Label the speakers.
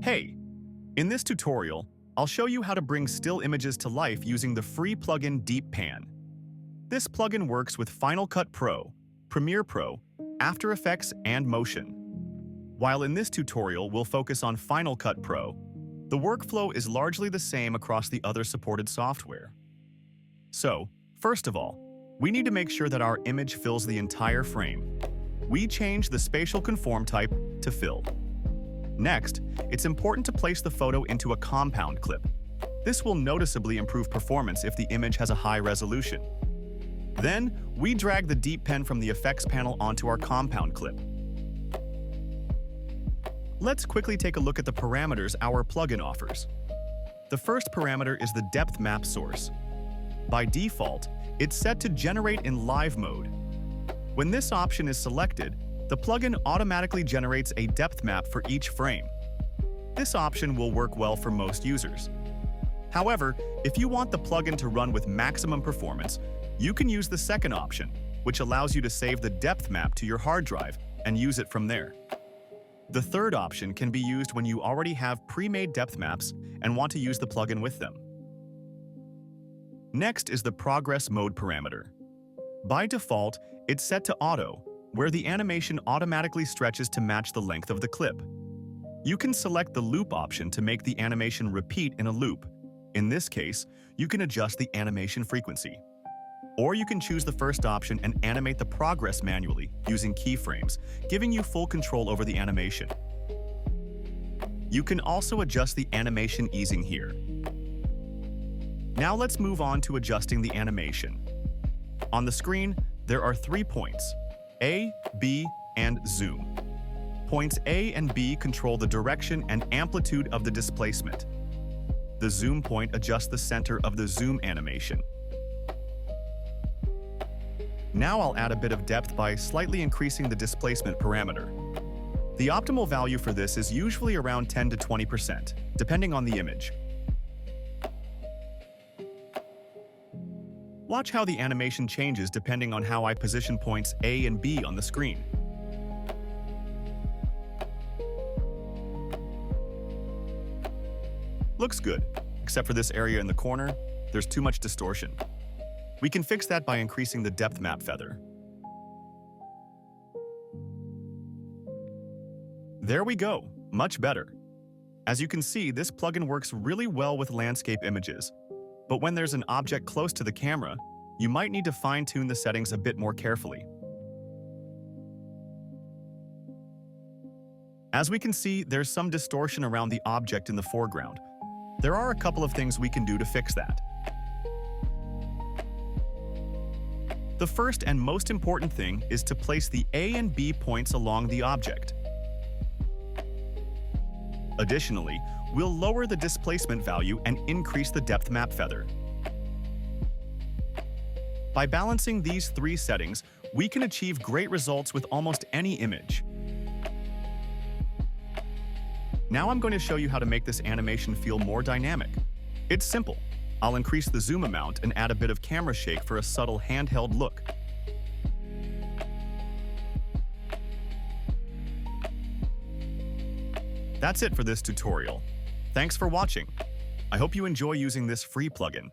Speaker 1: Hey, in this tutorial, I'll show you how to bring still images to life using the free plugin DeepPan. This plugin works with Final Cut Pro, Premiere Pro, After Effects, and Motion. While in this tutorial we'll focus on Final Cut Pro, the workflow is largely the same across the other supported software. So, first of all, we need to make sure that our image fills the entire frame. We change the spatial conform type to fill. Next, it's important to place the photo into a compound clip. This will noticeably improve performance if the image has a high resolution. Then, we drag the DeepPan from the effects panel onto our compound clip. Let's quickly take a look at the parameters our plugin offers. The first parameter is the depth map source. By default, it's set to generate in live mode. When this option is selected, the plugin automatically generates a depth map for each frame. This option will work well for most users. However, if you want the plugin to run with maximum performance, you can use the second option, which allows you to save the depth map to your hard drive and use it from there. The third option can be used when you already have pre-made depth maps and want to use the plugin with them. Next is the progress mode parameter. By default, it's set to auto, where the animation automatically stretches to match the length of the clip. You can select the loop option to make the animation repeat in a loop. In this case, you can adjust the animation frequency. Or you can choose the first option and animate the progress manually using keyframes, giving you full control over the animation. You can also adjust the animation easing here. Now let's move on to adjusting the animation. On the screen, there are 3 points: A, B, and zoom. Points A and B control the direction and amplitude of the displacement. The zoom point adjusts the center of the zoom animation. Now I'll add a bit of depth by slightly increasing the displacement parameter. The optimal value for this is usually around 10 to 20%, depending on the image. Watch how the animation changes depending on how I position points A and B on the screen. Looks good, except for this area in the corner, there's too much distortion. We can fix that by increasing the depth map feather. There we go, much better. As you can see, this plugin works really well with landscape images. But when there's an object close to the camera, you might need to fine-tune the settings a bit more carefully. As we can see, there's some distortion around the object in the foreground. There are a couple of things we can do to fix that. The first and most important thing is to place the A and B points along the object. Additionally, we'll lower the displacement value and increase the depth map feather. By balancing these 3 settings, we can achieve great results with almost any image. Now I'm going to show you how to make this animation feel more dynamic. It's simple. I'll increase the zoom amount and add a bit of camera shake for a subtle handheld look. That's it for this tutorial. Thanks for watching. I hope you enjoy using this free plugin.